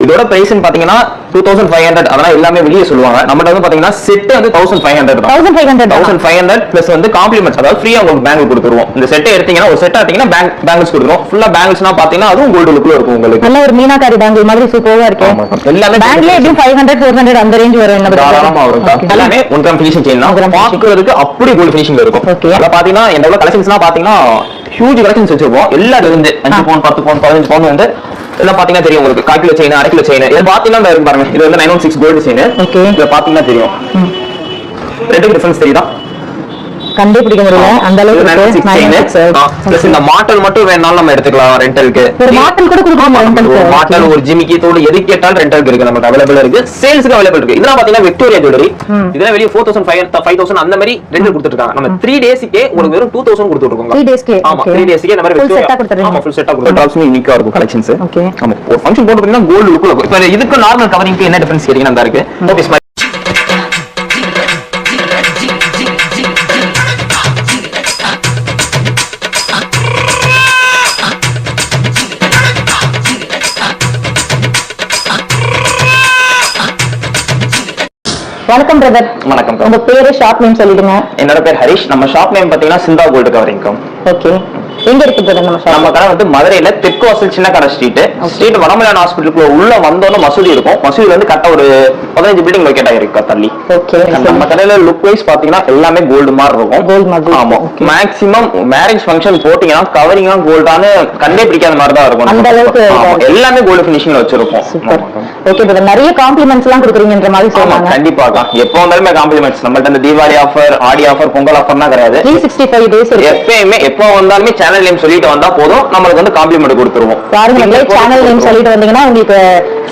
இதோட பிரைஸ் பாத்தீங்கன்னா 2500. அதெல்லாம் எல்லாமே வெளியே சொல்லுவாங்க. நம்மகிட்ட வந்து பாத்தீங்கன்னா செட் வந்து 1500 தான். 1500 பிளஸ் வந்து காம்ப்ளிமெண்ட்ஸ், அதாவது ஃப்ரீயா உங்களுக்கு பேங்கிள் கொடுத்துருவோம். இந்த செட்டை எடுத்தீங்கன்னா ஒரு செட் எடுத்தீங்கன்னா பேங்கிள்ஸ் கொடுத்துருவோம். ஃபுல்லா பேங்கிள்ஸ்னா பாத்தீங்கன்னா அதுவும் கோல்டு லுக்ல இருக்கும் உங்களுக்கு. நல்ல ஒரு மீனாகாரி பேங்கிள் மாதிரி சூப்பரா இருக்கும். எல்லாமே பேங்கிள் எப்படியும் 500 400 அந்த ரேஞ்ச் வரும். என்ன தாராளமா வரும். எல்லாமே 1 கிராம் ஃபினிஷிங் செயின் தான். பாக்குறதுக்கு அப்படியே கோல்டு ஃபினிஷிங்ல இருக்கும். அத பாத்தீங்கன்னா என்னோட கலெக்ஷன்ஸ்லாம் பாத்தீங்கன்னா ஹியூஜ் கலெக்ஷன்ஸ் வச்சிருப்போம். எல்லாத்துல இருந்து 5 பவுன் 10 பவுன் 15 பவுன் வந்து இதெல்லாம் பாத்தீங்கன்னா தெரியும் உங்களுக்கு. 1/4 கிலோ செயின் 1/2 கிலோ செயின் இது பாத்தீங்கன்னா இருக்கு பாருங்க. இது வந்து 916 கோல்டு செயின். இத பாத்தீங்கன்னா தெரியும். ரெண்டு டிஃபரன்ஸ் தெரியுதா? கண்டுபிடிக்க முடியல அந்த அளவுக்கு. பிளஸ் இந்த மாடல் மட்டும் வேணாலும் நம்ம எடுத்துக்கலாம் ரெண்டலுக்கு. ஒரு மாடல் கூட கொடுக்கலாமா ரெண்டலுக்கு? மாடல் ஒரு ஜிமிக்கி தோடு எது கேட்டாலும் ரெண்டலுக்கு இருக்கு. நமக்கு அவேலபிள் இருக்கு. சேல்ஸ்க்கு அவேலபிள் இருக்கு. இதெல்லாம் பாத்தீங்கன்னா விக்டோரியா ஜுவல்லரி. இதெல்லாம் வெளிய 4500 5000 அந்த மாதிரி ரெண்டல் கொடுத்துட்டு இருக்காங்க. நம்ம 3 டேஸ்க்கே உங்களுக்கு வெறும் 2000 கொடுத்துட்டு இருக்கோம். 3 டேஸ்க்கே. ஆமா 3 டேஸ்க்கே இந்த மாதிரி விக்டோரியா கொடுத்துறீங்க. ஆமா ஃபுல் செட்டா கொடுத்துட்டு டாப்ஸ் யூனிக்கா இருக்கும் கலெக்ஷன்ஸ். ஆமா ஒரு ஃபங்க்ஷன் போட்டு பார்த்தீங்கன்னா கோல்ட் லுக்ல இருக்கும். இப்போ இதுக்கு நார்மல் கவரிங்க்கு என்ன டிஃபரன்ஸ் கேட்டீங்கன்னா அந்த இருக்கு. ஓகே வணக்கம் பிரதர். வணக்கம். உங்க பேரு ஷாப் நேம் சொல்லிடுங்க. என்னோட பேர் ஹரிஷ். நம்ம ஷாப் நேம் பாத்தீங்கன்னா சிந்தா கோல்டு கவரிங். ஓகே. எங்க இருக்கு பிரதர் நம்ம ஷாப்? நம்ம கடை வந்து மதுரையில தெற்கு வாசல் சின்ன கடை ஸ்ட்ரீட் வடமலையான் ஹாஸ்பிடலுக்கு உள்ள வந்தோன மசூதி இருக்கும். மசூதி வந்து கரெக்டா ஒரு 15 பில்டிங் லொகேட் ஆயிருக்கு தள்ளி. ஓகே. நம்ம கடையில லுக் வைஸ் பாத்தீங்கன்னா எல்லாமே கோல்டு மாதிரி இருக்கும். கோல்ட் மாதிரி. ஆமா. மேக்ஸிமம் மேரேஜ் ஃபங்க்ஷன் போட்டீங்கன்னா கவரிங்கா கோல்டான கண்ணே பிடிக்காத மாதிரி தான் இருக்கும். அந்த அளவுக்கு எல்லாமே கோல்டு ஃபினிஷிங்ல வச்சிருப்போம். சூப்பர். Okay brother. நிறைய காம்ப்ளிமெண்ட்ஸ் எல்லாம் கொடுக்குறீங்கன்ற மாதிரி சொல்றாங்க. கண்டிப்பாக. எப்போ வந்தாலுமே காம்ப்ளிமெண்ட்ஸ். நம்மள்ட்ட இந்த தீபாவளி ஆஃபர், ஆடி ஆஃபர், பொங்கல் ஆஃபர்னா கிடையாது. 365 டேஸ் எப்பவுமே எப்போ வந்தாலுமே சேனல் நேம் சொல்லிட்டு வந்தா போதும், நம்மளுக்கு வந்து காம்ப்ளிமெண்ட் கொடுத்துருவோம். பாருங்க சேனல் நேம் சொல்லிட்டு வந்தீங்கன்னா உங்களுக்கு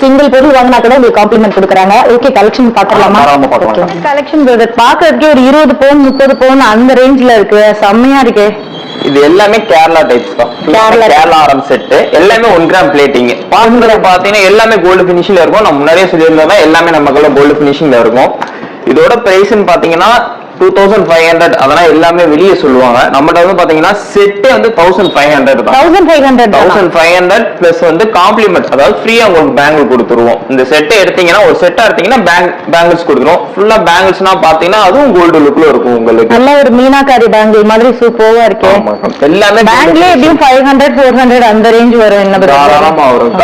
சிங்கிள் பொருள் வாங்கினா கூட உங்களுக்கு காம்ப்ளிமெண்ட் கொடுக்குறாங்க. Okay collection பாக்கலாமா? கலெக்ஷன் பாக்குறதுக்கு ஒரு 20 பவுன் 30 பவுன் அந்த ரேஞ்ச்ல இருக்கு. செம்மையா இருக்கு. இது எல்லாமே கேரளா டைப்ஸ் தான். கேரளா ஆரம் செட் எல்லாமே 1 கிராம் பிளேட்டிங். பாக்குறது பாத்தீங்கன்னா எல்லாமே கோல்டு பினிஷிங்ல இருக்கும். நம்ம முன்னாடியே சொல்லியிருந்தோம் எல்லாமே நமக்குள்ள கோல்டு பினிஷிங்ல இருக்கும். இதோட பிரைஸ் பாத்தீங்கன்னா 2500. அதெல்லாம் எல்லாமே வெளியே சொல்லுவாங்க. நம்மகிட்ட வந்து பாத்தீங்கன்னா செட் வந்து 1500 தான். 1500 பிளஸ் வந்து காம்ப்ளிமெண்ட், அதாவது ஃப்ரீயா உங்களுக்கு பேங்கிள் கொடுத்துருவோம். இந்த செட்டை எடுத்தீங்கன்னா ஒரு செட்டா எடுத்தீங்கன்னா பேங்கிள்ஸ் கொடுத்துருவோம். ஃபுல்லா பேங்கிள்ஸ்னா பாத்தீங்கன்னா அதுவும் கோல்டு லுக்ல இருக்கும் உங்களுக்கு. நல்ல ஒரு மீனாகாரி பேங்கிள் மாதிரி சூப்பரா இருக்கு. எல்லாமே பேங்கிளே எப்படியும் 500 400 அந்த ரேஞ்ச் வரும். என்ன தாராளமா வரும்.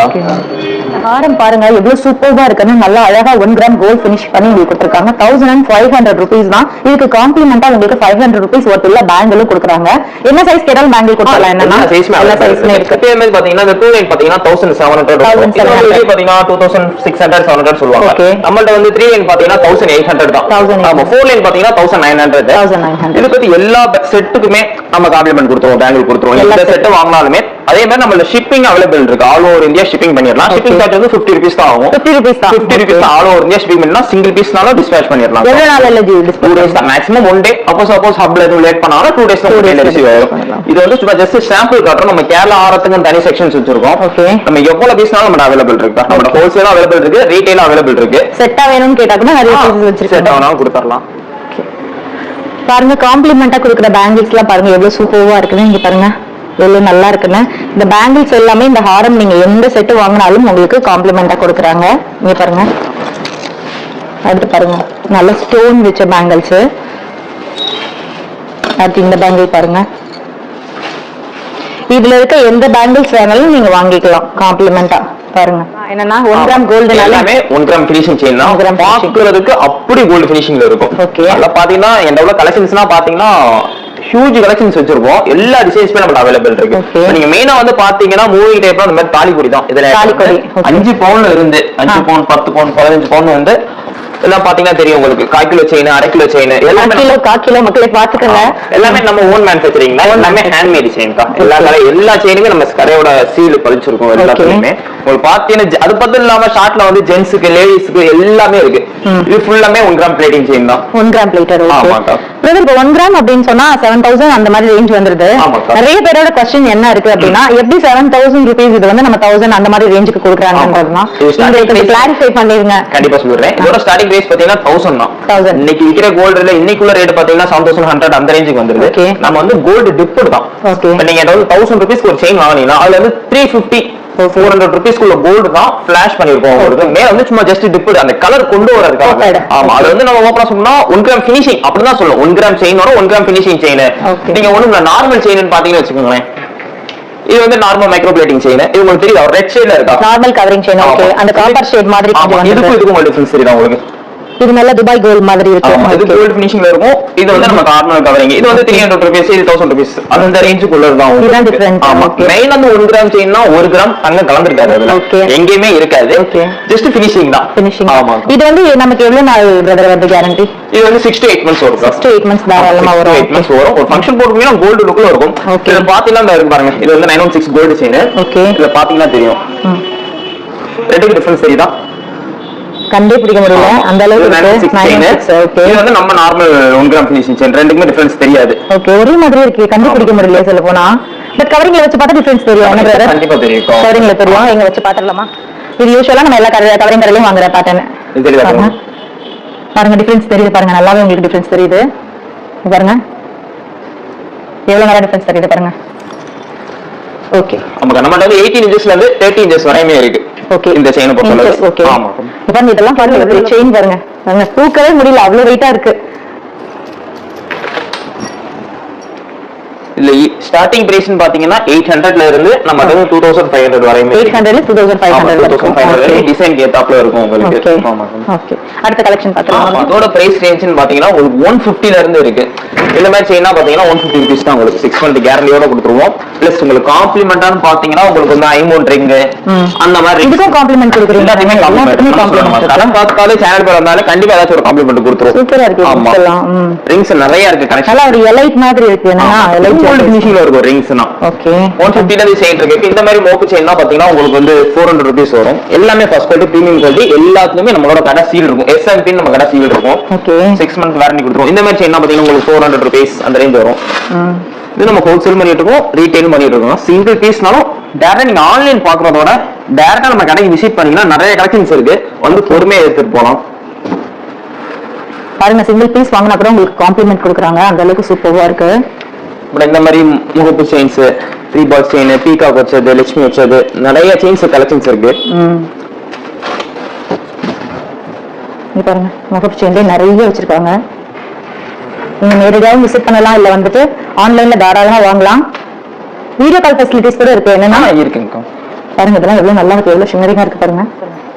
ஆரம் பாருங்க எவ்வளவு சூப்பரா இருக்குன்னு. நல்லா அழகா 1 கிராம் கோல்ட் பினிஷ் பண்ணி உங்களுக்கு கொடுத்துருக்காங்க. 1500 rupees தான். இதுக்கு காம்ப்ளிமெண்டா உங்களுக்கு 500 rupees worth உள்ள பேங்கிள் கொடுக்குறாங்க. என்ன சைஸ் கேட்டாலும் பேங்கிள் கொடுக்கலாம். என்னன்னா எல்லா சைஸ்மே இருக்கு. அதே மாதிரி பாத்தீங்கன்னா இந்த 2 லைன் பாத்தீங்கன்னா 1700 பாத்தீங்கன்னா 2600 700 சொல்லுவாங்க. நம்மள்ட்ட வந்து 3 லைன் பாத்தீங்கன்னா 1800 தான். ஆமா 4 லைன் பாத்தீங்கன்னா 1900. இது பத்தி எல்லா செட்டுக்குமே நம்ம காம்ப்ளிமெண்ட் கொடுத்துருவோம், பேங்கிள் கொடுத்துருவோம். எல்லா செட் வாங்கினாலுமே அதே மாதிரி நம்மள ஷிப்பிங் அவைலபிள் இருக்கு. ஆல் ஓவர் இந்தியா ஷிப்பிங் பண்ணிடலாம். ஷிப்பிங் சார்ஜ் வந்து 50 rupees தான் ஆகும். 50 rupees தான் ஆல் ஓவர் இந்தியா ஷிப்பிங் பண்ணா சிங்கிள் பீஸ்னால டிஸ்பேட்ச் பண்ணிடலாம். எவ்வளவு நாள்ல டிஸ்பேட்ச்? 2 days தான் மேக்ஸிமம். 1 day. சப்போஸ் ஹப்ல எதுவும் லேட் பண்ணாலும் 2 days தான் ரிசீவ் ஆகும். இது வந்து சும்மா ஜஸ்ட் சாம்பிள் காட்டுறோம். நம்ம கேரளா ஆரத்துக்கு தனி செக்ஷன்ஸ் வச்சிருக்கோம். நம்ம எவ்வளவு பீஸ்னாலும் நம்ம அவைலபிள் இருக்கு. நம்ம ஹோல்சேலா அவைலபிள் இருக்கு, ரீட்டைலா அவைலபிள் இருக்கு. செட்டா வேணும்னு கேட்டா கூட நிறைய பீஸ் வச்சிருக்கோம். செட்டா வேணாலும் கொடுத்துறலாம். பாருங்க காம்ப்ளிமெண்டா கொடுக்குற பேங்கிள்ஸ்லாம் பாருங்க எவ்வளவு சூப்பரா இருக்குன்னு. இங்க பாருங்க எவ்வளவு நல்லா இருக்குன்னு. இந்த பேங்கிள்ஸ் எல்லாமே இந்த ஹாரம் நீங்க எந்த செட் வாங்கினாலும் உங்களுக்கு காம்ப்ளிமெண்டா கொடுக்குறாங்க. இங்க பாருங்க. அடுத்து பாருங்க நல்ல ஸ்டோன் வச்ச பேங்கிள்ஸ். அடுத்து இந்த பேங்கிள் பாருங்க. இதுல இருக்க எந்த பேங்கிள்ஸ் வேணாலும் நீங்க வாங்கிக்கலாம் காம்ப்ளிமெண்டா. பாருங்க என்னன்னா 1 கிராம் கோல்டு எல்லாமே 1 கிராம் ஃபினிஷிங் செயின் தான். பாக்குறதுக்கு அப்படி கோல்டு ஃபினிஷிங்ல இருக்கும். ஓகே. அதல பாத்தீங்கன்னா என்னோட கலெக்ஷன்ஸ்னா பாத்தீங்கன்னா ஹியூஜ் கலெக்ஷன்ஸ் வச்சிருக்கோம். எல்லா டிசைன்ஸ்மே நமக்கு அவைலபிள் இருக்கு. நீங்க மெயினா வந்து பாத்தீங்கன்னா மூவி டைப்ல அந்த மாதிரி தாலிகொடி தான். இதுல 5 பவுன்ல இருந்து 5 பவுன் 10 பவுன் 15 பவுன் வந்து எல்லாம் பாத்தீங்கன்னா தெரியும் உங்களுக்கு. 1/4 கிலோ செயின் 1/2 கிலோ செயின் எல்லாமே 1/4 கிலோ மக்களை பாத்துக்கங்க. எல்லாமே நம்ம ஓன் மேனுஃபேக்சரிங் தான். எல்லாமே ஹேண்ட்மேட் செயின் தான். எல்லா செயினுமே நம்ம கடையோட சீல் பதிச்சிருக்கோம். எல்லாத்துலயுமே உங்களுக்கு பாத்தீங்கன்னா அது பத்தி இல்லாம ஷார்ட்ல வந்து ஜென்ஸுக்கு லேடிஸ்க்கு எல்லாமே இருக்கு. இது ஃபுல்லாமே 1 கிராம் பிளேட்டிங் செயின் தான். 1 கிராம் பிளேட்டர். ஆமாக்கா. பிரதர் இப்போ 1 கிராம் அப்படின்னு சொன்னா 7000 அந்த மாதிரி ரேஞ்ச் வந்துருது. நிறைய பேரோட क्वेश्चन என்ன இருக்கு அப்படின்னா எப்படி 7000 rupees இது வந்து நம்ம 1000 அந்த மாதிரி ரேஞ்சுக்கு கொடுக்குறாங்கன்றதுதான் நீங்க கிளாரிஃபை பண்ணிருங்க. கண்டிப்பா சொல்றேன். இதோட ஸ்டார்டிங் ரேட் பாத்தீங்கன்னா 1000 தான். இன்னைக்கு விக்கிற கோல்டுல இன்னைக்குள்ள ரேட் பாத்தீங்கன்னா 7100 அந்த ரேஞ்சுக்கு வந்துருது. நம்ம வந்து கோல்டு டிப்ட் தான். நீங்க 1000 rupees ஒரு செயின் வாங்குனீங்கன்னா அதுல வந்து 350 400 rupeesக்குள்ள கோல்டு தான் ஃபிளாஷ் பண்ணிருக்கோம் உங்களுக்கு. மேல வந்து சும்மா ஜஸ்ட் டிப் அந்த கலர் கொண்டு வரதுக்காக. ஆமா, அது வந்து நம்ம ஓபனா சொன்னா 1 கிராம் ஃபினிஷிங் அப்படிதான் சொல்லுவோம். 1 கிராம் செயினோட 1 கிராம் ஃபினிஷிங் செயின். நீங்க ஒண்ணும் நார்மல் செயின் பாத்தீங்கன்னு வச்சுக்கோங்களேன், இது வந்து நார்மல் மைக்ரோ பிளேட்டிங் செயின். இது உங்களுக்கு தெரியும் ரெட் ஷேட்ல இருக்கா, நார்மல் கவரிங் செயின். ஓகே, அந்த காப்பர் ஷேட் மாதிரி கொஞ்சம் இதுக்கு இதுக்கு டிஃபரன்ஸ் தெரியுதா உங்களுக்கு? இது நல்ல துபாய் கோல்ட் மாதிரி இருக்கு. இது கோல்ட் ஃபினிஷிங்ல இருக்கும். இது வந்து நம்ம நார்மல் கவரிங். இது வந்து 300 rupees, இது 1000 rupees. அந்த ரேஞ்சுக்குள்ள தான். இதுதான் டிஃபரன்ஸ். ஆமா, மெயின் வந்து 1 கிராம் செயின்னா 1 கிராம் தங்கம் கலந்திருக்காது அதுல. எங்கேயுமே இருக்காது. ஜஸ்ட் ஃபினிஷிங் தான். ஃபினிஷிங். ஆமா. இது வந்து நமக்கு எவ்வளவு நாள் பிரதர் வந்து கேரண்டி? இது வந்து 6 to 8 months வரும். 6 to 8 months தாராளமா வரும். 8 months வரும். ஒரு ஃபங்க்ஷன் போடுறீங்கன்னா கோல்ட் லுக்ல இருக்கும். இத பாத்தீங்கன்னா இந்த இருக்கு பாருங்க. இது வந்து 916 கோல்ட் செயின். ஓகே, இத பாத்தீங்கன்னா தெரியும். ரெண்டுக்கு டிஃபரன்ஸ் தெரியுதா? கண்டே பிடிக்க முடியல அந்த அளவுக்கு இருக்கு. ஓகே, இது வந்து நம்ம நார்மல் 1 கிராம் ஃபினிஷிங் செயின். ரெண்டுக்குமே டிஃபரன்ஸ் தெரியாது. ஓகே, ஒரே மாதிரி இருக்கு, கண்டே பிடிக்க முடியல சொல்ல போனா. பட் கவரிங்ல வச்சு பார்த்தா டிஃபரன்ஸ் தெரியும். என்ன பிரதர்? கண்டிப்பா தெரியும். கவரிங்ல தெரியும். எங்க வச்சு பார்த்தறலாமா? இது யூசுவலா நம்ம எல்லா கவரிங் கடையிலயும் வாங்குற பேட்டர்ன். இது தெரியுதா பாருங்க, டிஃபரன்ஸ் தெரியுது பாருங்க. நல்லாவே உங்களுக்கு டிஃபரன்ஸ் தெரியுது பாருங்க. எவ்வளவு நேரம் டிஃபரன்ஸ் தெரியுது பாருங்க. ஓகே, நம்ம வந்து 18 inches ல இருந்து 30 inches வரையுமே இருக்கு. ஓகே, இந்த செயின் பொறுத்தவரை. ஓகே, ஆமா. இப்போ இதெல்லாம் பாருங்க, செயின் பாருங்க. பாருங்க, தூக்கவே முடியல, அவ்வளவு வெயிட்டா இருக்கு. இல்ல ஸ்டார்டிங் பிரைஸ் பாத்தீங்கன்னா 800 ல இருந்து நம்ம 2500 வரையுமே. 800 ல 2500 டிசைன் ஏத்தாப்ல இருக்கும் உங்களுக்கு. ஆமா. ஓகே, அடுத்த கலெக்ஷன் பாத்தீங்கன்னா அதோட பிரைஸ் ரேஞ்ச் பாத்தீங்கன்னா உங்களுக்கு 150 ல இருந்து இருக்கு. இந்த மாதிரி செயினா பாத்தீங்கன்னா 150 rupees தான் உங்களுக்கு 6 month கேரண்டியோட கொடுத்துருவோம். பிளஸ் உங்களுக்கு காம்ப்ளிமெண்டான்னு பாத்தீங்கன்னா உங்களுக்கு வந்து ஐமோன் ரிங் அந்த மாதிரி இதுக்கும் காம்ப்ளிமெண்ட் கொடுக்குறீங்க. எல்லாமே காம்ப்ளிமெண்ட். தரம் பார்த்தாலே சேனல் பேர் வந்தாலே கண்டிப்பா ஏதாச்சும் ஒரு காம்ப்ளிமெண்ட் கொடுத்துருவோம். சூப்பரா இருக்கு. ஆமா, ரிங்ஸ் நிறைய இருக்கு. கலெக்ஷன் நல்லா ஒரு எலைட் மாதிரி இருக்கு. என்னன்னா எலைட் கோல்ட் ஃபினிஷிங்ல இருக்கும் ரிங்ஸ்னா. ஓகே, 150 ல செயின் இருக்கு. இந்த மாதிரி மோப்பு செயின்னா பாத்தீங்கன்னா உங்களுக்கு வந்து 400 rupees வரும். எல்லாமே ஃபர்ஸ்ட் குவாலிட்டி பிரீமியம் குவாலிட்டி. எல்லாத்துலயுமே நம்மளோட கடை சீல் இருக்கும். SMP நம்ம கடை சீல் இருக்கும். ஓகே, 6 month வாரண்டி கொடுத்துருவோம். இந்த மாதிரி செயின்னா பாத்தீங்கன்னா உங்களுக்கு 400 rupees அந்த ரேஞ்ச் வரும். இது நம்ம ஹோல்சேல் பண்ணிட்டு இருக்கோம், ரீட்டைல் பண்ணிட்டு இருக்கோம். சிங்கிள் பீஸ்னாலும் டைரக்டா நீங்க ஆன்லைன் பாக்குறதோட டைரக்டா நம்ம கடைக்கு விசிட் பண்ணீங்கன்னா நிறைய கலெக்ஷன்ஸ் இருக்கு. வந்து பொறுமையா எடுத்துட்டு போலாம். பாருங்க, சிங்கிள் பீஸ் வாங்கினா கூட உங்களுக்கு காம்ப்ளிமெண்ட் கொடுக்குறாங்க. அந்த அளவுக்கு சூப்பரா இருக்கு. பட் இந்த மாதிரி முகப்பு செயின்ஸ், 3 பால் செயின், பீகாக் வச்சது, லட்சுமி வச்சது, நிறைய செயின்ஸ் கலெக்ஷன்ஸ் இருக்கு. இங்க பாருங்க, முகப்பு செயின்ல நிறைய வச்சிருக்காங்க. நீங்க நேரடியாவும் விசிட் பண்ணலாம், இல்ல வந்துட்டு ஆன்லைன்ல தாராளமா வாங்கலாம். வீடியோ கால் ஃபெசிலிட்டிஸ் கூட இருக்கு. என்னன்னா இருக்குங்க பாருங்க, இதெல்லாம் எவ்வளவு நல்லா இருக்கு, எவ்வளவு ஷிமரிங்கா இருக்கு பாருங்க.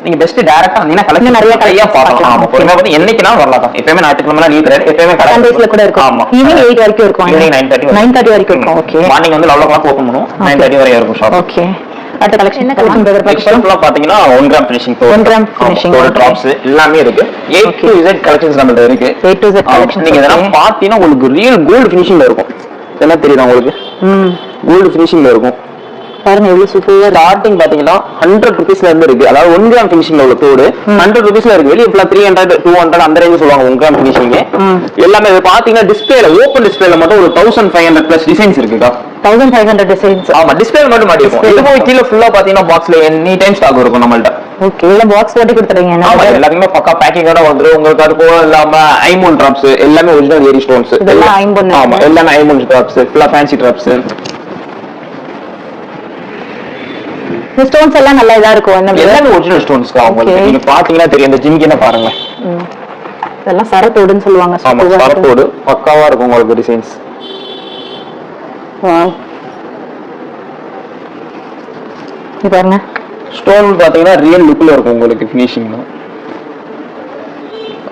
நீங்க பெஸ்ட் டைரக்டா வந்தீங்கன்னா கலெக்ஷன் நிறைய கடையா பார்க்கலாம். ஆமா, பொறுமையா வந்து என்னைக்குனாலும் வரலாம். எப்பவுமே ஞாயிற்றுக்கிழமை லீவ் கிடையாது. எப்பவுமே கடை சண்டேஸ்ல கூட இருக்கும். ஆமா, ஈவினிங் 8 வரைக்கும் இருக்கும். ஈவினிங் 9:30 வரைக்கும் இருக்கும். ஓகே, மார்னிங் வந்து 11 o'clock ஓபன் பண்ணுவோம். 9:30 வரை இருக்கும் ஷாப். ஓகே, அடுத்த கலெக்ஷன் என்ன கலெக்ஷன் பிரதர் பாத்தீங்கன்னா பாத்தீங்கன்னா 1 gram finishing 1 gram finishing drops எல்லாமே இருக்கு. A to Z கலெக்ஷன்ஸ் நம்மள்ட்ட இருக்கு. A to Z கலெக்ஷன் நீங்க இதெல்லாம் பாத்தீங்கன்னா உங்களுக்கு ரியல் கோல்ட் ஃபினிஷிங்ல இருக்கும். என்ன தெரியுதா உங்களுக்கு? கோல்ட் ஃபினிஷிங்ல இருக்கும். பாருங்க எவ்வளவு சூப்பரா. ஸ்டார்டிங் பாத்தீங்கன்னா 100 rupees ல இருந்து இருக்கு. அதாவது 1 கிராம் ஃபினிஷிங்ல உள்ள தோடு 100 rupees ல இருக்கு. வெளிய ஃபுல்லா 300 200 அந்த ரேஞ்ச் சொல்லுவாங்க 1 கிராம் ஃபினிஷிங். எல்லாமே இது பாத்தீங்கன்னா டிஸ்ப்ளேல ஓபன் டிஸ்ப்ளேல மட்டும் ஒரு 1500 plus டிசைன்ஸ் இருக்குடா. 1500 டிசைன்ஸ். ஆமா, டிஸ்ப்ளேல மட்டும் மாட்டிருக்கும். இது போய் கீழ ஃபுல்லா பாத்தீங்கன்னா பாக்ஸ்ல எனி டைம் ஸ்டாக் இருக்கும் நம்மள்ட்ட. ஓகே, இல்ல பாக்ஸ் போட்டு கொடுத்துறீங்க. ஆமா, எல்லாமே பக்கா பேக்கிங்கோட வந்துரும். உங்களுக்கு அது போல இல்லாம ஐமோன் டிராப்ஸ் எல்லாமே ஒரிஜினல் ஏரி ஸ்டோன்ஸ். இதெல்லாம் ஐமோன். ஆமா, எல்லாமே ஐமோன் டிராப்ஸ், ஃபுல்லா ஃபேன்சி டிராப்ஸ். இந்த ஸ்டோன்ஸ் எல்லாம் நல்லா இதா இருக்கும். எல்லாமே ஒரிஜினல் ஸ்டோன்ஸ் தான். உங்களுக்கு நீங்க பாத்தீங்கன்னா தெரியும். இந்த ஜிமிக்கி என்ன பாருங்க, இதெல்லாம் சரத்தோடுன்னு சொல்லுவாங்க. ஆமா, சரத்தோடு பக்காவா இருக்கும் உங்களுக்கு டிசைன்ஸ். வாவ், இது பாருங்க ஸ்டோன் பாத்தீங்கன்னா ரியல் லுக்ல இருக்கும் உங்களுக்கு ஃபினிஷிங்.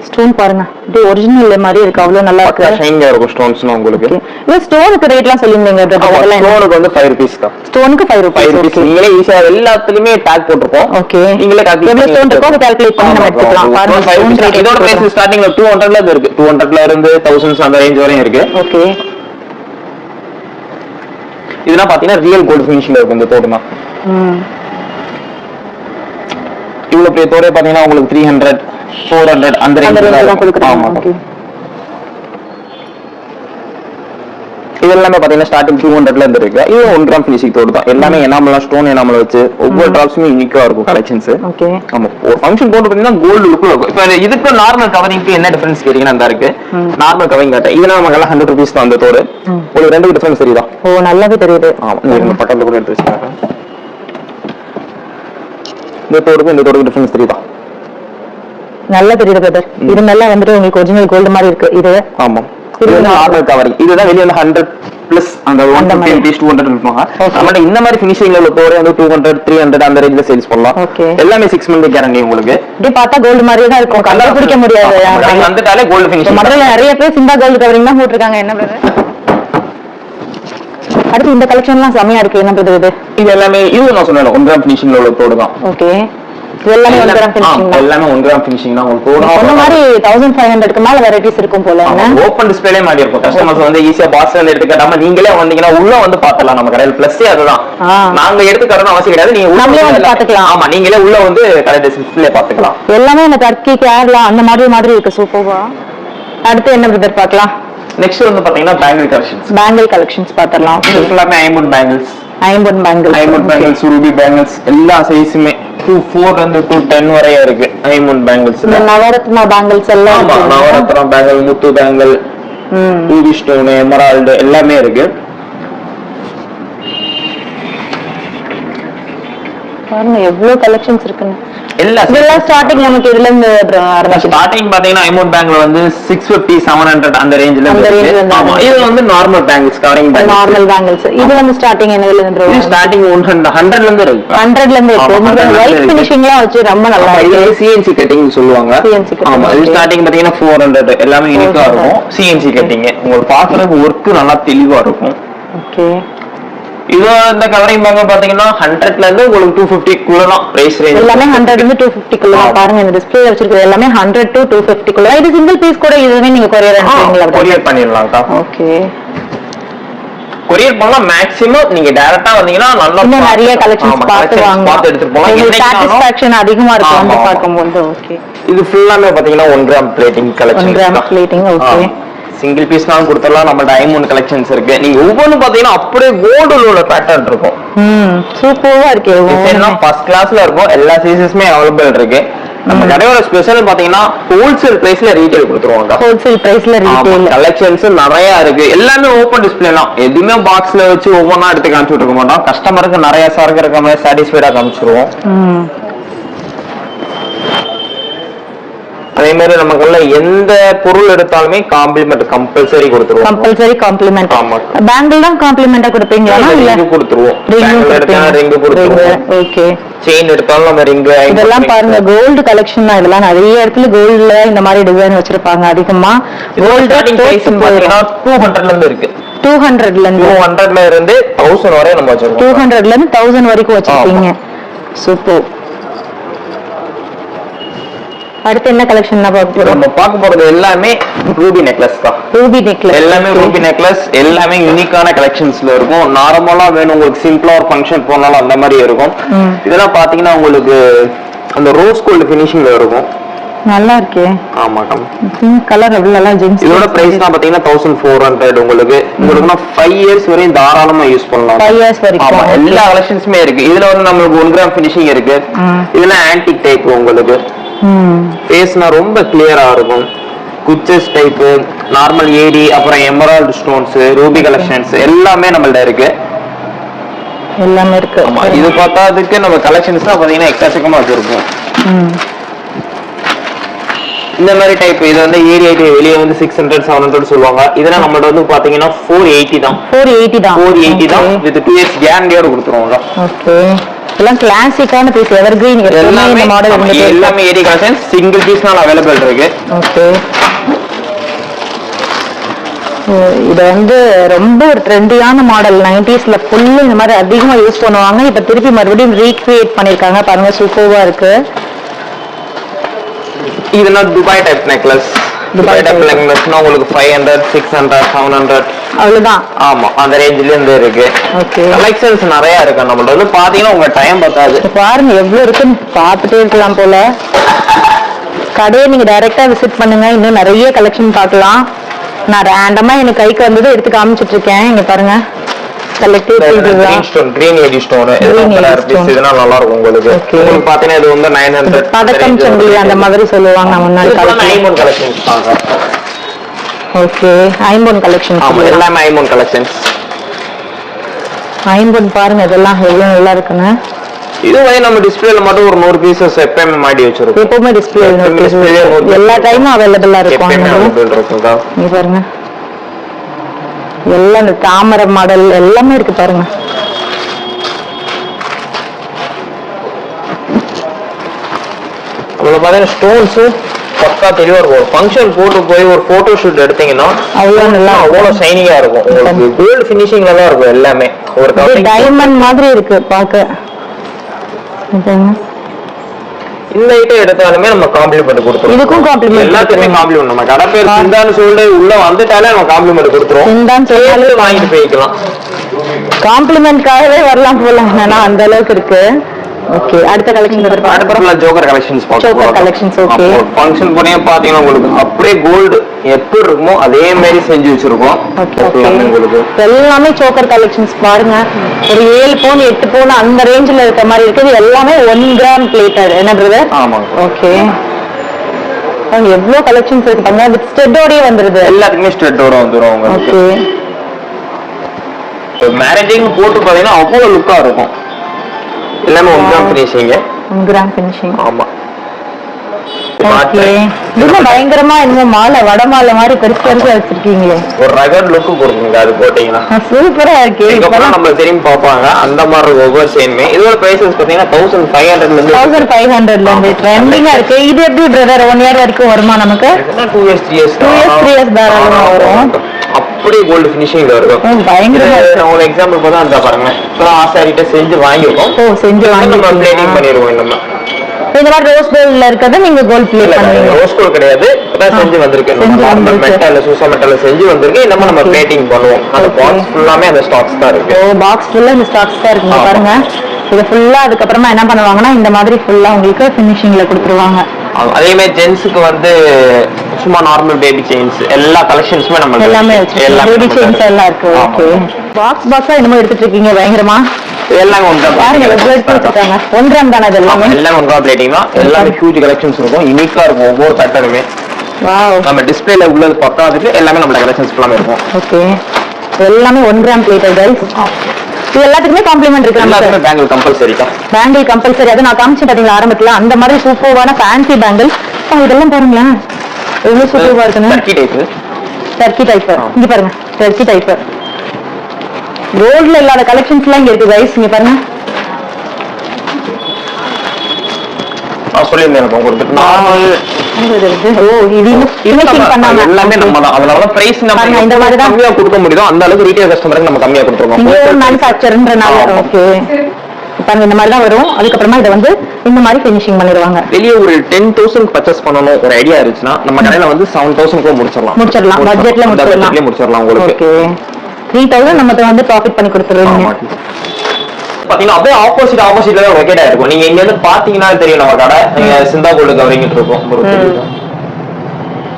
ஸ்டோன் பாருங்க, இது ஒரிஜினல் மாதிரி இருக்கு. அவ்வளவு நல்லா இருக்கு. ஷைனிங்கா இருக்கும் ஸ்டோன்ஸ்னா உங்களுக்கு. இந்த ஸ்டோனுக்கு ரேட்லாம் சொல்லிருந்தீங்க பிரதர். ஸ்டோனுக்கு வந்து 5 rupees தான். ஸ்டோனுக்கு 5 rupees. நீங்களே ஈஸியா எல்லாத்துலயுமே டாக் போட்டுருப்போம். ஓகே, நீங்களே கால்குலேட் எவ்வளவு ஸ்டோன் இருக்கோ அதை கால்குலேட் பண்ணி நம்ம எடுத்துக்கலாம். பாருங்க, இதோட பிரைஸ் ஸ்டார்டிங்ல 200 ல இருக்கு. 200 ல இருந்து 1000 அந்த ரேஞ்ச் வரையும் இருக்கு. ஓகே, இதெல்லாம் பாத்தீங்கன்னா ரியல் கோல்ட் ஃபினிஷிங்ல இருக்கும் இந்த தோடுனா. இவ்வளவு பெரிய தோடே பாத்தீங்கன்னா உங்களுக்கு 300 400 அந்த ரேஞ்ச்ல தான் கொடுக்குறாங்க. ஓகே, இதெல்லாம் பாத்தீங்கன்னா ஸ்டார்டிங் 200 ல இருந்து இருக்கு. இது 1 கிராம் ஃபினிஷிங் தோடு தான். எல்லாமே எனாமல் ஸ்டோன் எனாமல் வச்சு ஒவ்வொரு டிராப்ஸுமே யூனிக்கா இருக்கும் கலெக்ஷன்ஸ். ஓகே, ஆமா, ஒரு ஃபங்க்ஷன் போட்டு பாத்தீங்கன்னா கோல்ட் லுக்ல இருக்கும். இப்போ இதுக்கு நார்மல் கவரிங்க்கு என்ன டிஃபரன்ஸ் கேட்டீங்கன்னா அந்த இருக்கு. நார்மல் கவரிங் காட்ட இதெல்லாம் நமக்கு எல்லாம் 100 rupees தான் அந்த தோடு. உங்களுக்கு ரெண்டு டிஃபரன்ஸ் தெரியுதா? ஓ, நல்லாவே தெரியுது. ஆமா, நீங்க பக்கத்துல கூட எடுத்து வச்சுக்கோங்க. இந்த தோடுக்கு டிஃபரன்ஸ் தெரியுதா? நல்லா தெரியுது பிரதர். இது நல்லா வந்துட்டு உங்களுக்கு ஒரிஜினல் கோல்டு மாதிரி இருக்கு இது. ஆமா, இது நார்மல் கவரிங். இதுதான் வெளிய வந்து 100 பிளஸ் அந்த 150 200 இருப்பாங்க. நம்மட்ட இந்த மாதிரி ஃபினிஷிங்ல உள்ள தோடு வந்து 200 300 அந்த ரேஞ்சில சேல்ஸ் பண்ணலாம். எல்லாமே 6 மந்த் கேரண்டி உங்களுக்கு. இது பார்த்தா கோல்டு மாதிரியே தான் இருக்கும், கலர் பிடிக்க முடியாது. நீங்க வந்துட்டாலே கோல்டு ஃபினிஷிங். முதல்ல நிறைய பேர் சிந்தா கோல்டு கவரிங் தான் போட்டுருக்காங்க. என்ன பிரதர்? அடுத்து இந்த கலெக்ஷன்லாம் செமையா இருக்கு. என்ன பிரதர் இது எல்லாமே? இது நான் சொன்னேன் 1 கிராம் ஃபினிஷிங்ல உள்ள தோடு தான். ஓகே, எல்லாமே 1 கிராம் ஃபினிஷிங் தான். எல்லாமே 1 கிராம் ஃபினிஷிங் தான். உங்களுக்கு தோடு அந்த மாதிரி 1500 க்கு மேல வெரைட்டிஸ் இருக்கும் போல. ஓபன் டிஸ்ப்ளேலே மாடி இருக்கும். கஸ்டமர்ஸ் வந்து ஈஸியா பாக்ஸ்ல இருந்து எடுத்துக்காம நீங்களே வந்தீங்கன்னா உள்ள வந்து பார்க்கலாம். நம்ம கடையில ப்ளஸ்ஸே அதுதான். நாங்க எடுத்து தரணும் அவசியம் கிடையாது. நீங்க உள்ள வந்து பார்த்துக்கலாம். ஆமா, நீங்களே உள்ள வந்து கடையில டிஸ்ப்ளே பார்த்துக்கலாம். எல்லாமே இந்த டர்க்கி கேரளா அந்த மாதிரி இருக்கு. சூப்பர்வா. அடுத்து என்ன பிரதர் பார்க்கலாம்? நெக்ஸ்ட் வந்து பாத்தீங்கன்னா பேங்கிள் கலெக்ஷன்ஸ் பாத்தறலாம். எல்லாமே ஐம்பொன் பேங்கிள்ஸ் ரூபி பேங்கிள்ஸ் எல்லா சைஸுமே 4 இருந்து 10 வரைய இருக்கு. ஐம்பொன் பேங்கிள்ஸ் நவரத்னா பேங்கிள்ஸ் எல்லாம். ஆமா, நவரத்னா பேங்கிள், முத்து பேங்கிள், ரூபி ஸ்டோன், எமரால்டு எல்லாமே இருக்கு. பாருங்க எவ்வளவு கலெக்ஷன்ஸ் இருக்குன்னு. இதெல்லாம் ஸ்டார்டிங் நமக்கு இதுல இருந்து ஆரம்பிச்சு. ஸ்டார்டிங் பாத்தீங்கன்னா ஐமோன் பேங்க்ல வந்து 650 700 அந்த ரேஞ்சில இருக்கு. ஆமா, இது வந்து normal bangles covering bangles, normal bangles. இது வந்து ஸ்டார்டிங் என்னல இருந்து? இது ஸ்டார்டிங் 100 ல இருந்து இருக்கு. 100 ல இருந்து இருக்கு. இந்த ஒயிட் ஃபினிஷிங்லாம் வச்சு ரொம்ப நல்லா இருக்கு. இது CNC கட்டிங் சொல்லுவாங்க. ஆமா, இது ஸ்டார்டிங் பாத்தீங்கன்னா 400 எல்லாமே யூனிக்கா இருக்கும். CNC கட்டிங் உங்களுக்கு பாக்குறதுக்கு வர்க் நல்லா தெளிவா இருக்கும். ஓகே, இது இந்த கவரிங் பேங்க் பாத்தீங்கன்னா 100 ல இருந்து உங்களுக்கு 250 குள்ள தான் பிரைஸ் ரேஞ்ச். எல்லாமே 100 இருந்து 250 குள்ள தான். பாருங்க இந்த டிஸ்ப்ளேல வச்சிருக்கிறது எல்லாமே 100 to 250 குள்ள. இது சிங்கிள் பீஸ் கூட இதுவே நீங்க கொரியர் அனுப்புவீங்களா? கொரியர் பண்ணிரலாம்க்கா. ஓகே, கொரியர் பண்ணலாம். மேக்ஸிமம் நீங்க டைரக்டா வந்தீங்கன்னா நல்லா நிறைய கலெக்ஷன்ஸ் பார்த்து எடுத்துட்டு போலாம். உங்களுக்கு சாட்டிஸ்ஃபேக்ஷன் அதிகமா இருக்கும் வந்து பாக்கும்போது. ஓகே, இது ஃபுல்லாமே பாத்தீங்கன்னா 1 gram plating collection. 1 gram plating. Okay, single piece நாலும் கொடுத்துடலாம். நம்ம டைமண்ட் கலெக்ஷன்ஸ் இருக்கு. நீங்க ஒவ்வொன்றும் பாத்தீங்கன்னா அப்படியே கோல்டுல உள்ள பேட்டர்ன் இருக்கும். சூப்பரா இருக்கு. இதெல்லாம் ஃபர்ஸ்ட் கிளாஸ்ல இருக்கும். எல்லா சைஸஸுமே அவைலபிள் இருக்கு. நம்ம கடையோட ஸ்பெஷல் பாத்தீங்கன்னா ஹோல்சேல் பிரைஸ்ல ரீட்டைல் கொடுத்துருவாங்க. ஹோல்சேல் பிரைஸ்ல ரீட்டைல் கலெக்ஷன்ஸ் நிறைய இருக்கு. எல்லாமே ஓபன் டிஸ்ப்ளே தான். எதுவுமே பாக்ஸ்ல வச்சு ஒவ்வொன்றா எடுத்து காமிச்சுட்டு இருக்க மாட்டோம். கஸ்டமருக்கு நிறைய சரக்கு இருக்க மாதிரி சாட்டிஸ்ஃபைடா காமிச்சிருவோம். அதே மாதிரி நமக்குள்ள எந்த பொருள் எடுத்தாலுமே காம்ப்ளிமெண்ட் கம்பல்சரி கொடுத்துருவோம். Compulsory compliment. ஆமா, பேங்கிள் தான் காம்ப்ளிமெண்டா கொடுப்பீங்களா? இல்ல ரிங் கொடுத்துருவோம். ரிங் கொடுத்துருவோம். ஓகே, செயின் எடுத்தாலும் நம்ம ரிங். இதெல்லாம் பாருங்க கோல்ட் கலெக்ஷன் தான். இதெல்லாம் நிறைய இடத்துல கோல்ட்ல இந்த மாதிரி டிசைன் வச்சிருப்பாங்க. அதிகமா கோல்ட் பிரைஸ் பாத்தீங்கன்னா 200 ல இருந்து இருக்கு. 200 ல இருந்து 1000 வரை நம்ம வச்சிருக்கோம். 200 ல இருந்து 1000 வரைக்கும் வச்சிருக்கீங்க. சூப்பர். அடுத்து என்ன கலெக்ஷன் நம்ம பார்க்க போறது? எல்லாமே ரூபி நெக்லஸ் தான். ரூபி நெக்லஸ் எல்லாமே ரூபி நெக்லஸ் எல்லாமே யூனிக்கான கலெக்ஷன்ஸ்ல இருக்கும். நார்மலா வேணும் உங்களுக்கு சிம்பிளா ஒரு ஃபங்க்ஷன் போனாலும் அந்த மாதிரி இருக்கும். இதெல்லாம் பாத்தீங்கன்னா உங்களுக்கு அந்த ரோஸ் கோல்ட் ஃபினிஷிங்ல இருக்கும். நல்லா இருக்கே. ஆமா, கலர் எவ்வளவு ஜென்ஸ். இதோட பிரைஸ் தான் பாத்தீங்கன்னா 1400. உங்களுக்கு 5 இயர்ஸ் வரையும் தாராளமா யூஸ் பண்ணலாம். 5 இயர்ஸ் வரைக்கும். ஆமா, எல்லா கலெக்ஷன்ஸ்மே இருக்கு. இதுல வந்து நமக்கு 1 கிராம் ஃபினிஷிங் இருக்கு. இதெல்லாம் ஆன்டிக் டைப். உங்களுக்கு பேஸ்னா ரொம்ப கிளியரா இருக்கும். குச்சஸ் டைப், நார்மல் ஏடி, அப்புறம் எமரால்ட் ஸ்டோன்ஸ், ரூபி கலெக்ஷன்ஸ் எல்லாமே நம்மள்ட்ட இருக்கு. எல்லாமே இருக்கு. ஆமா, இது பார்த்தாதுக்கு நம்ம கலெக்ஷன்ஸ் தான் பாத்தீங்கன்னா எக்கச்சக்கமா வச்சிருக்கோம். இந்த மாதிரி டைப் இது வந்து ஏடி ஐடி வெளியே வந்து 600 700 சொல்லுவாங்க. இதெல்லாம் நம்மள்ட்ட வந்து பாத்தீங்கன்னா 480 தான். 480 தான் வித் 2 இயர்ஸ் கேரண்டியோட கொடுத்துருவாங்க. ஓகே, எல்லாம் கிளாசிக்கான பீஸ், எவர்கிரீன். எல்லாமே இந்த மாடல் எல்லாமே ஏடி கலெக்ஷன் சிங்கிள் பீஸ்னால அவேலபிள் இருக்கு. ஓகே, இது வந்து ரொம்ப ஒரு ட்ரெண்டியான மாடல். 90s ஃபுல்லா இந்த மாதிரி அதிகமா யூஸ் பண்ணுவாங்க. இப்ப திருப்பி மறுபடியும் ரீக்ரியேட் பண்ணிருக்காங்க. பாருங்க சூப்பரா இருக்கு. இதெல்லாம் Dubai type necklace. Dubai type நெக்லஸ்னா உங்களுக்கு 500 600 700 அவ்வளவுதான். ஆமா, அந்த ரேஞ்சில இருந்து இருக்கு. ஓகே, கலெக்ஷன்ஸ் நிறைய இருக்கு. நம்மள வந்து பாத்தீங்கன்னா உங்க டைம் பத்தாது. பாருங்க எவ்வளவு இருக்குன்னு பாத்துட்டே இருக்கலாம் போல. கடையை நீங்க டைரக்டா விசிட் பண்ணுங்க. இன்னும் நிறைய கலெக்ஷன் பார்க்கலாம். நான் ரேண்டமா எனக்கு கைக்கு வந்தது எடுத்து காமிச்சிட்டு இருக்கேன். இங்க பாருங்க selective stone, green AD stone. இதெல்லாம் நல்லா இருக்கும் உங்களுக்கு. உங்களுக்கு பாத்தீங்கன்னா இது வந்து 900 பதக்கம் சங்கிலி அந்த மாதிரி சொல்லுவாங்க. முன்னாடி ஐம்பொன் கலெக்ஷன்ஸ் பாங்க. ஓகே, ஐம்பொன் கலெக்ஷன்ஸ். ஆமா, எல்லாமே ஐம்பொன் கலெக்ஷன்ஸ். ஐம்பொன் பாருங்க இதெல்லாம் எவ்வளவு நல்லா இருக்குன்னு. இது வந்து நம்ம டிஸ்ப்ளேல மட்டும் ஒரு 100 பீசஸ் எப்பவுமே மாட்டி வச்சிருக்கோம். எப்பவுமே டிஸ்ப்ளே எல்லா டைமும் அவைலபிளா இருக்கும். நீ பாருங்க எல்லாம் இந்த தாமரை மாடல் எல்லாமே இருக்கு பாருங்க. அதுல பாத்தீங்கன்னா ஸ்டோன்ஸ் பக்கா தெளிவா இருக்கும். ஃபங்க்ஷன் போட்டு போய் ஒரு போட்டோ ஷூட் எடுத்தீங்கன்னா அவ்வளவு ஷைனிங்கா இருக்கும். உங்களுக்கு கோல்ட் ஃபினிஷிங்ல தான் இருக்கும் எல்லாமே. ஒரு டைமண்ட் மாதிரி இருக்கு பாக்க. இந்த ஐட்டம் எடுத்தாலுமே நம்ம காம்ப்ளிமெண்ட் கொடுத்துருவோம். இதுக்கும் காம்ப்ளிமெண்ட், எல்லாத்துக்குமே காம்ப்ளிமெண்ட். நம்ம கடை பேர் சிந்தான்னு சொல்லிட்டு உள்ள வந்துட்டாலே நம்ம காம்ப்ளிமெண்ட் கொடுத்துருவோம். சிந்தான்னு சொல்லி வாங்கிட்டு போய்க்கலாம். காம்ப்ளிமெண்ட்காகவே வரலாம் போலாம். ஏன்னா அந்த அளவுக்கு இருக்கு. ஓகே, அடுத்த கலெக்ஷன் அடுத்த joker collections joker collections. Okay, function போனே பாத்தீங்கன்னா உங்களுக்கு அப்படியே கோல்ட் எப்படி இருக்குமோ அதே மாதிரி செஞ்சு வச்சிருக்கோம். உங்களுக்கு எல்லாமே ஜோக்கர் கலெக்ஷன்ஸ் பாருங்க. ஒரு 7 பவுன் 8 பவுன் அந்த ரேஞ்சில இருக்க மாதிரி இருக்குது. எல்லாமே 1 கிராம் பிளேட்டட். என்ன பிரதர்? ஆமாங்க. ஓகே, எவ்வளவு கலெக்ஷன்ஸ் இருக்கு பாருங்க. வித் ஸ்டெட்டோடயே வந்துருது. எல்லாத்துக்குமே ஸ்டெட்டோட வந்துரும் உங்களுக்கு. ஓகே, மேரேஜிங் போட்டு பாத்தீங்கன்னா அவ்வளவு லுக்கா இருக்கும். எல்லாமே 1 கிராம் ஃபினிஷிங். 1 gram finishing. ஆமா. ஓகே, இது பயங்கரமா என்னமோ மாலை வட மாலை மாதிரி பெருசு பெருசா வச்சிருக்கீங்களே. ஒரு ரகட் லுக் கொடுக்குங்க அது போட்டீங்கன்னா. சூப்பரா இருக்கு. இப்பலாம் நம்ம திரும்பி பாப்பாங்க அந்த மாதிரி ஒவ்வொரு செயினுமே. இதோட பிரைசஸ் பாத்தீங்கன்னா 1500 ல இருந்து 1500 ல இருந்து ட்ரெண்டிங்கா இருக்கு. இது எப்படி பிரதர் 1 இயர் வரைக்கும் வருமா நமக்கு? 2 years 3 years 3 years தாராளமா வரும். அப்படியே கோல்ட் ஃபினிஷிங்ல இருக்கும். பயங்கரமா இருக்கு. ஒரு எக்ஸாம்பிள் பார்த்தா அந்த பாருங்க. இப்பலாம் ஆசாரிட்ட செஞ்சு வாங்கிருக்கோம். செஞ்சு வாங்கி நம்ம பிளேட்டிங் பண்ணிடுவோம். நம்ம இந்த மாதிரி ரோஸ் கோல்ட்ல இருக்கத நீங்க கோல்ட் பிளேட் பண்ணுவீங்க. ரோஸ் கோல்ட் கிடையாது, இப்பதான் செஞ்சு வந்திருக்கு. நார்மல் மெட்டல்ல சூசா மெட்டல்ல செஞ்சு வந்திருக்கு. இன்னும் நம்ம பிளேட்டிங் பண்ணுவோம். அந்த பாக்ஸ் ஃபுல்லாமே அந்த ஸ்டாக்ஸ் தான் இருக்கு. பாக்ஸ் ஃபுல்லா இந்த ஸ்டாக்ஸ் தான் இருக்கு பாருங்க. இது ஃபுல்லா அதுக்கு அப்புறமா என்ன பண்ணுவாங்கன்னா இந்த மாதிரி ஃபுல்லா உங்களுக்கு ஃபினிஷிங்ல கொடுத்துருவாங்க. அதே மாதிரி ஜென்ஸ்க்கு வந்து சும்மா நார்மல் பேபி செயின்ஸ் எல்லா கலெக்ஷன்ஸ்மே நம்ம எல்லாமே வச்சிருக்கோம். பேபி செயின்ஸ் எல்லாம் இருக்கு. ஓகே, பாக்ஸ் பாக்ஸா என்னமோ எடுத்துட்டு இருக்கீங்க பயங்கரமா. எல்லாமே 1 கிராம் பாருங்க எவ்வளவு வச்சிருக்காங்க. 1 கிராம் தான இதெல்லாம்? எல்லாமே 1 கிராம் பிளேட்டிங் தான். எல்லாமே ஹியூஜ் கலெக்ஷன்ஸ் இருக்கும். யூனிக்கா இருக்கும் ஒவ்வொரு பேட்டர்னுமே. வாவ், நம்ம டிஸ்ப்ளேல உள்ளது பத்தாதுக்கு எல்லாமே நம்ம கலெக்ஷன்ஸ் ஃபுல்லாமே இருக்கும். ஓகே, எல்லாமே 1 கிராம் பிளேட்டட் கைஸ். இது எல்லாத்துக்குமே காம்ப்ளிமெண்ட் இருக்கு. எல்லாத்துக்குமே பேங்கிள் கம்பல்சரி தான். Bangle compulsory. அது நான் காமிச்சேன் பாத்தீங்களா ஆரம்பத்துல. அந்த மாதிரி சூப்பரான ஃபேன்சி பேங்கிள். இதெல்லாம் பாருங்களேன் எவ்வளவு சூப்பரா இருக்குன்னு. Turkey type. இங்க பாருங்க, டர்க்கி டைப். கோல்ட்ல இல்லாத கலெக்ஷன்ஸ் எல்லாம் இங்க இருக்கு கைஸ். இங்க பாருங்க. நான் சொல்லியிருந்தேன் உங்களுக்கு நார்மல். எல்லாமே நம்ம தான். அதனால பிரைஸ் நம்ம இந்த மாதிரி தான் கம்மியா கொடுக்க முடியும். அந்த அளவுக்கு ரீட்டைல் கஸ்டமருக்கு நம்ம கம்மியா கொடுத்துருவோம். மேனுஃபேக்சர்ன்றனால. ஓகே, பாருங்க இந்த மாதிரி தான் வரும். அதுக்கப்புறமா இதை வந்து இந்த மாதிரி ஃபினிஷிங் பண்ணிடுவாங்க. வெளியே ஒரு 10,000 பர்ச்சேஸ் பண்ணணும் ஒரு ஐடியா இருந்துச்சுன்னா நம்ம கடையில வந்து 7,000 முடிச்சிடலாம். பட்ஜெட்ல முடிச்சிடலாம் உங்களுக்கு. ஓகே, 3,000 நம்ம வந்து ப்ராஃபிட் பண்ணி கொடுத்துருவீங்க. பாத்தீங்கன்னா அப்படியே ஆப்போசிட்ல தான் லொகேட் ஆயிருக்கும். நீங்க இங்க இருந்து பாத்தீங்கன்னா தெரியும் நம்ம கடை. நீங்க சிந்தா கோல்ட் கவரிங் இருக்கும்.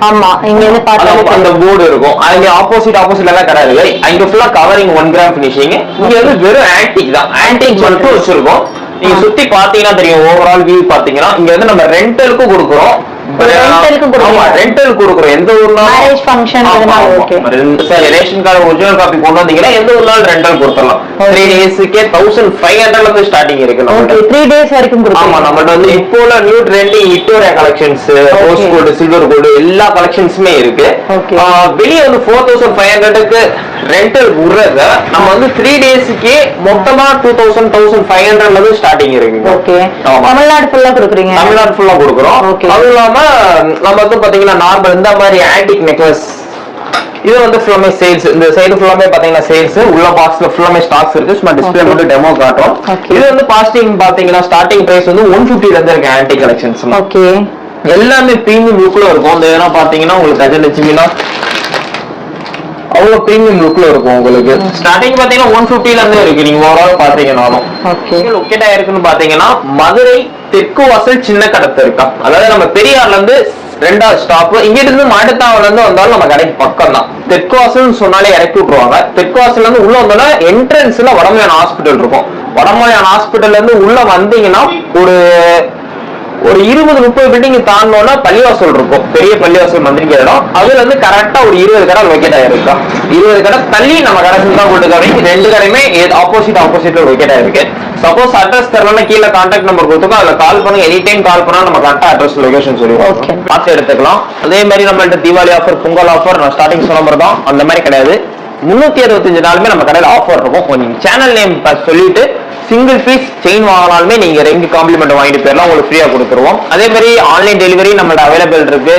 ஆமா, இங்க இருந்து பார்த்தா அந்த போர்டு இருக்கும். அங்க ஆப்போசிட்ல எல்லாம் கிடையாது. அங்க ஃபுல்லா கவரிங் 1 கிராம் ஃபினிஷிங். இங்க வந்து வெறும் ஆன்டிக் தான். ஆன்டிக் மட்டும் வச்சிருக்கோம். நீங்க சுத்தி பாத்தீங்கன்னா தெரியும். ஓவரால் வியூ பாத்தீங்கன்னா இங்க வந்து நம்ம ரெண்டலுக்கு கொடுக்குறோம். ரெண்டல் கொடுக்குறோம். எந்த ஒரு marriage function ration card original copy கொண்டு வந்தீங்கன்னா எந்த ஒரு நாள் ரெண்டல் கொடுத்துடலாம். 3 டேஸ்க்கே 1500 இருந்து ஸ்டார்டிங் இருக்கு. 3 டேஸ் வரைக்கும் கொடுக்கலாம். ஆமா, நம்மள்ட்ட வந்து இப்போ new trending Victoria collections, rose gold, silver gold எல்லா கலெக்ஷன்ஸுமே இருக்கு. வெளியே வந்து 4500க்கு ரெண்டல் விடுறத நம்ம வந்து 3 டேஸ்க்கே மொத்தமா 2000 1500 இருந்து ஸ்டார்டிங் இருக்கு. ஓகே, தமிழ்நாடு ஃபுல்லா கொடுக்குறீங்க? தமிழ்நாடு ஃபுல்லா கொடுக்குறோம். அது இல்லாம நம்ம வந்து பாத்தீங்கன்னா நார்மல் இந்த மாதிரி ஆன்டிக் நெக்லஸ் இது வந்து ஃபுல்லாமே சேல்ஸ். இந்த சைடு ஃபுல்லாமே பாத்தீங்கன்னா சேல்ஸ். உள்ள பாக்ஸ்ல ஃபுல்லாமே ஸ்டாக்ஸ் இருக்கு. சும்மா டிஸ்ப்ளே மட்டும் டெமோ காட்றோம். இது வந்து காஸ்டிங் பாத்தீங்கன்னா ஸ்டார்டிங் பிரைஸ் வந்து 150 ல இருந்து இருக்கு ஆன்டிக் கலெக்ஷன்ஸ். ஓகே, எல்லாமே பிரீமியம் லுக்ல இருக்கும். இந்த ஏன்னா பாத்தீங்கன்னா உங்களுக்கு கஜலட்சுமினா அவ்வளவு பிரீமியம் லுக்ல இருக்கும். உங்களுக்கு ஸ்டார்டிங் பாத்தீங்கன்னா 150 ல இருந்து இருக்கு. நீங்க ஓவரால் பாத்தீங்கன்னாலும் லொக்கேட் ஆயிருக்குன்னு பாத்தீங்கன்னா மதுரை தெற்கு வாசல் சின்ன கடத்தை இருக்கா. அதாவது நம்ம பெரியார்ல இருந்து 2வது ஸ்டாப். இங்க இருந்து மாட்டுத்தாவல இருந்து வந்தாலும் நம்ம கடைக்கு பக்கம் தான். தெற்கு வாசல் சொன்னாலே இறக்கி விட்டுருவாங்க. தெற்கு வாசல்ல இருந்து உள்ள வந்தோம்னா என்ட்ரன்ஸ்ல வடமலையான ஹாஸ்பிட்டல் இருக்கும். வடமலையான ஹாஸ்பிட்டல்ல இருந்து உள்ள வந்தீங்கன்னா ஒரு 20-30 பில்டிங் தாண்டோம்னா பள்ளிவாசல் இருக்கும், பெரிய பள்ளிவாசல் மந்திரிக்கிற இடம். அதுல இருந்து கரெக்டா ஒரு 20 கடை லொக்கேட் ஆயிருக்கு. 20 கடை தள்ளி நம்ம கடை சிந்தா கோல்டு கவரிங் 2 கடையுமே ஆப்போசிட்ல லொக்கேட் ஆயிருக்கு. சப்போஸ் அட்ரஸ் தெரியலன்னா கீழே கான்டாக்ட் நம்பர் கொடுத்துக்கோ, அதுல கால் பண்ணுங்க. எனி டைம் கால் பண்ணா நம்ம கரெக்டா அட்ரஸ் லொகேஷன் சொல்லுவோம், பார்த்து எடுத்துக்கலாம். அதே மாதிரி நம்மள்ட்ட தீபாவளி ஆஃபர், பொங்கல் ஆஃபர், நான் ஸ்டார்டிங் சொன்ன மாதிரி தான், அந்த மாதிரி கிடையாது. 365 நாளுமே நம்ம கடையில ஆஃபர் இருக்கும். நீங்க சேனல் நேம் சொல்லிட்டு சிங்கிள் பீஸ் செயின் வாங்கினாலுமே நீங்க 2 காம்ப்ளிமெண்ட் வாங்கிட்டு போயிடலாம், உங்களுக்கு ஃப்ரீயா கொடுத்துருவோம். அதே மாதிரி ஆன்லைன் டெலிவரி நம்மளோட அவைலபிள் இருக்கு.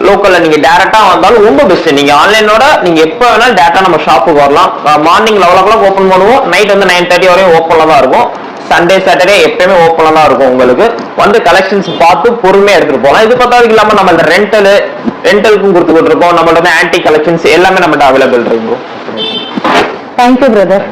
லோக்கல்ல நீங்க டேரக்டா வந்தாலும் ரொம்ப பெஸ்ட். நீங்க ஆன்லைனோட நீங்க எப்ப வேணாலும் டேரக்டா நம்ம ஷாப்புக்கு வரலாம். மார்னிங் 11 o'clock ஓப்பன் பண்ணுவோம், நைட் வந்து 9:30 வரையும் ஓப்பன்ல தான் இருக்கும். சண்டே சாட்டர்டே எப்பயுமே ஓப்பன்ல தான் இருக்கும். உங்களுக்கு வந்து கலெக்ஷன்ஸ் பார்த்து பொறுமையா எடுத்துட்டு போகலாம். இது பத்தாவதுக்கு இல்லாம நம்ம ரெண்டலுக்கும் கொடுத்துக்கிட்டு இருக்கோம். நம்மளோட ஆன்டி கலெக்ஷன்ஸ் எல்லாமே நம்மகிட்ட அவைலபிள் இருக்கும். Thank you brother.